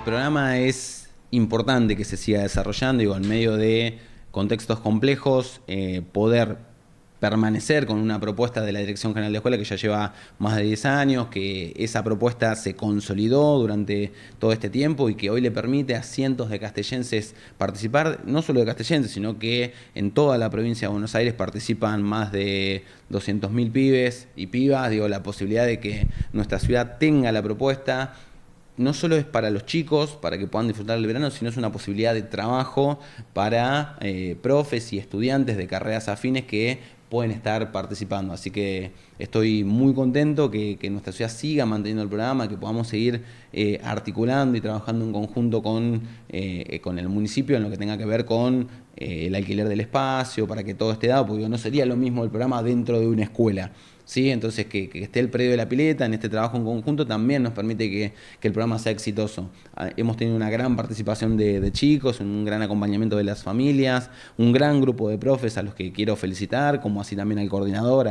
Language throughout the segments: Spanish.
programa es importante que se siga desarrollando, digo, en medio de contextos complejos, poder permanecer con una propuesta de la Dirección General de Escuela que ya lleva más de 10 años, que esa propuesta se consolidó durante todo este tiempo y que hoy le permite a cientos de castellenses participar, no solo de castellenses, sino que en toda la provincia de Buenos Aires participan más de 200.000 pibes y pibas, digo, la posibilidad de que nuestra ciudad tenga la propuesta. No solo es para los chicos, para que puedan disfrutar del verano, sino es una posibilidad de trabajo para profes y estudiantes de carreras afines que pueden estar participando. Así que estoy muy contento que nuestra ciudad siga manteniendo el programa, que podamos seguir articulando y trabajando en conjunto con el municipio en lo que tenga que ver con el alquiler del espacio, para que todo esté dado, porque no sería lo mismo el programa dentro de una escuela. ¿Sí? Entonces, que esté el predio de la pileta en este trabajo en conjunto también nos permite que el programa sea exitoso. Hemos tenido una gran participación de chicos, un gran acompañamiento de las familias, un gran grupo de profes a los que quiero felicitar, como así también al coordinador,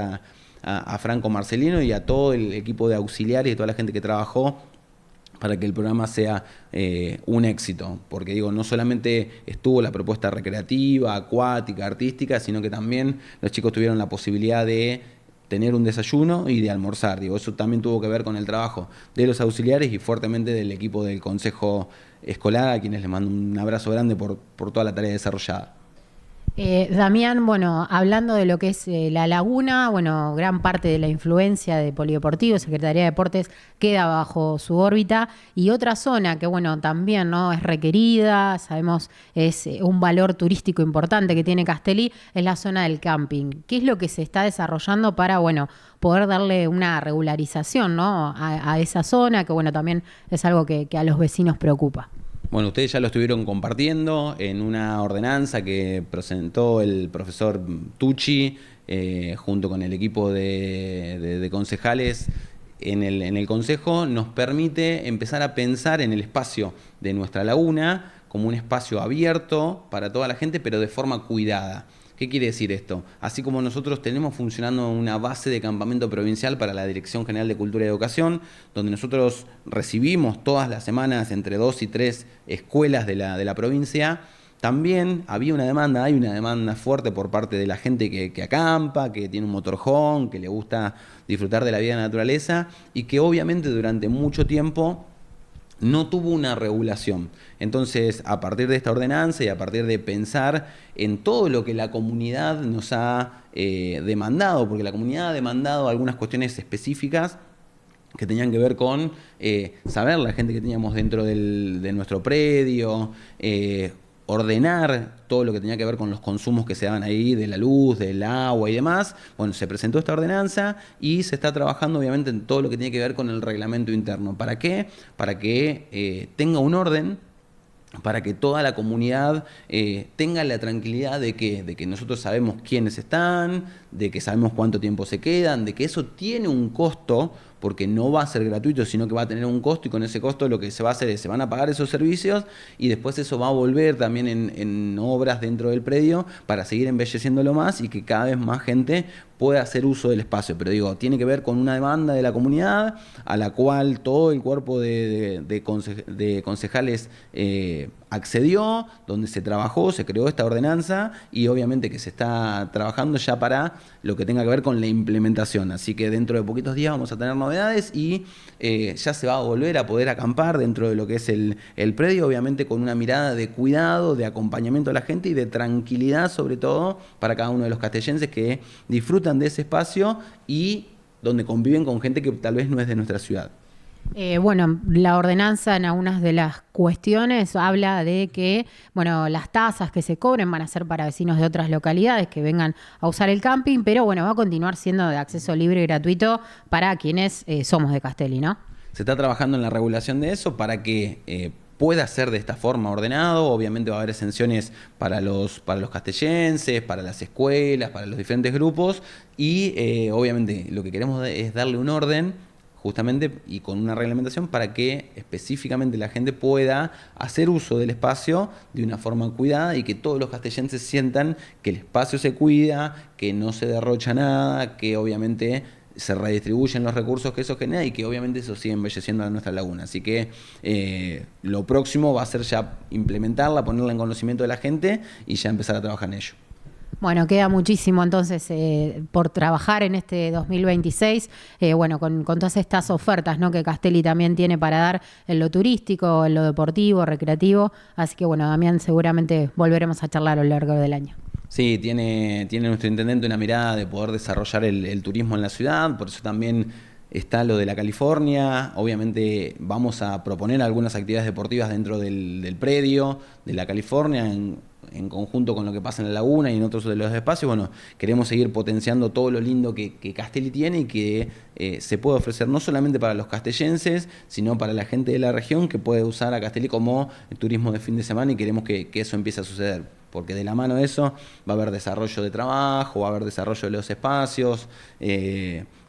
a Franco Marcelino y a todo el equipo de auxiliares y toda la gente que trabajó para que el programa sea un éxito, porque digo, no solamente estuvo la propuesta recreativa, acuática, artística, sino que también los chicos tuvieron la posibilidad de tener un desayuno y de almorzar. Digo, eso también tuvo que ver con el trabajo de los auxiliares y fuertemente del equipo del Consejo Escolar, a quienes les mando un abrazo grande por toda la tarea desarrollada. Damián, bueno, hablando de lo que es la laguna, bueno, gran parte de la influencia de Polideportivo, Secretaría de Deportes, queda bajo su órbita. Y otra zona que, bueno, también no es requerida, sabemos, es un valor turístico importante que tiene Castelli, es la zona del camping. ¿Qué es lo que se está desarrollando para, bueno, poder darle una regularización, ¿no?, a esa zona, que, bueno, también es algo que a los vecinos preocupa? Bueno, ustedes ya lo estuvieron compartiendo en una ordenanza que presentó el profesor Tucci junto con el equipo de concejales en el Consejo. Nos permite empezar a pensar en el espacio de nuestra laguna como un espacio abierto para toda la gente, pero de forma cuidada. ¿Qué quiere decir esto? Así como nosotros tenemos funcionando una base de campamento provincial para la Dirección General de Cultura y Educación, donde nosotros recibimos todas las semanas entre 2 y 3 escuelas de la provincia, también había una demanda, hay una demanda fuerte por parte de la gente que acampa, que tiene un motorhome, que le gusta disfrutar de la vida en la naturaleza y que obviamente durante mucho tiempo no tuvo una regulación. Entonces, a partir de esta ordenanza y a partir de pensar en todo lo que la comunidad nos ha demandado, porque la comunidad ha demandado algunas cuestiones específicas que tenían que ver con saber la gente que teníamos dentro de nuestro predio, ordenar todo lo que tenía que ver con los consumos que se daban ahí, de la luz, del agua y demás. Bueno, se presentó esta ordenanza y se está trabajando obviamente en todo lo que tiene que ver con el reglamento interno. ¿Para qué? Para que tenga un orden, para que toda la comunidad tenga la tranquilidad de que nosotros sabemos quiénes están, de que sabemos cuánto tiempo se quedan, de que eso tiene un costo, porque no va a ser gratuito, sino que va a tener un costo, y con ese costo lo que se va a hacer es, se van a pagar esos servicios y después eso va a volver también en obras dentro del predio para seguir embelleciéndolo más y que cada vez más gente pueda hacer uso del espacio. Pero digo, tiene que ver con una demanda de la comunidad a la cual todo el cuerpo de concejales accedió, donde se trabajó, se creó esta ordenanza y obviamente que se está trabajando ya para lo que tenga que ver con la implementación. Así que dentro de poquitos días vamos a tener novedades y ya se va a volver a poder acampar dentro de lo que es el predio, obviamente con una mirada de cuidado, de acompañamiento a la gente y de tranquilidad sobre todo para cada uno de los castellenses que disfrutan de ese espacio y donde conviven con gente que tal vez no es de nuestra ciudad. Bueno, la ordenanza en algunas de las cuestiones habla de que, bueno, las tasas que se cobren van a ser para vecinos de otras localidades que vengan a usar el camping, pero bueno, va a continuar siendo de acceso libre y gratuito para quienes somos de Castelli, ¿no? Se está trabajando en la regulación de eso para que pueda ser de esta forma ordenado. Obviamente va a haber exenciones para los castellenses, para las escuelas, para los diferentes grupos y obviamente lo que queremos es darle un orden justamente y con una reglamentación para que específicamente la gente pueda hacer uso del espacio de una forma cuidada y que todos los castellenses sientan que el espacio se cuida, que no se derrocha nada, que obviamente se redistribuyen los recursos que eso genera y que obviamente eso sigue embelleciendo a nuestra laguna. Así que lo próximo va a ser ya implementarla, ponerla en conocimiento de la gente y ya empezar a trabajar en ello. Bueno, queda muchísimo entonces por trabajar en este 2026, bueno, con todas estas ofertas, ¿no?, que Castelli también tiene para dar en lo turístico, en lo deportivo, recreativo. Así que bueno, Damián, seguramente volveremos a charlar a lo largo del año. Sí, tiene nuestro intendente una mirada de poder desarrollar el turismo en la ciudad, por eso también está lo de la California. Obviamente vamos a proponer algunas actividades deportivas dentro del predio de la California, en conjunto con lo que pasa en la laguna y en otros de los espacios. Bueno, queremos seguir potenciando todo lo lindo que Castelli tiene y que se puede ofrecer no solamente para los castellenses, sino para la gente de la región que puede usar a Castelli como turismo de fin de semana, y queremos que eso empiece a suceder, porque de la mano de eso va a haber desarrollo de trabajo, va a haber desarrollo de los espacios.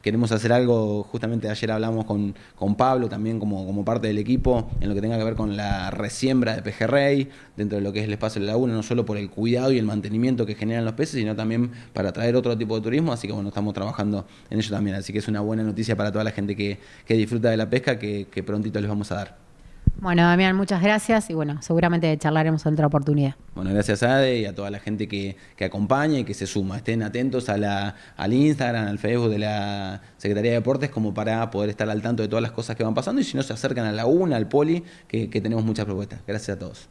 Queremos hacer algo, justamente ayer hablamos con Pablo también como parte del equipo, en lo que tenga que ver con la resiembra de pejerrey dentro de lo que es el espacio de la laguna, no solo por el cuidado y el mantenimiento que generan los peces, sino también para atraer otro tipo de turismo. Así que bueno, estamos trabajando en ello también. Así que es una buena noticia para toda la gente que disfruta de la pesca, que prontito les vamos a dar. Bueno, Damián, muchas gracias y bueno, seguramente charlaremos en otra oportunidad. Bueno, gracias a Ade y a toda la gente que acompaña y que se suma. Estén atentos al Instagram, al Facebook de la Secretaría de Deportes, como para poder estar al tanto de todas las cosas que van pasando, y si no, se acercan a la UNA, al Poli, que tenemos muchas propuestas. Gracias a todos.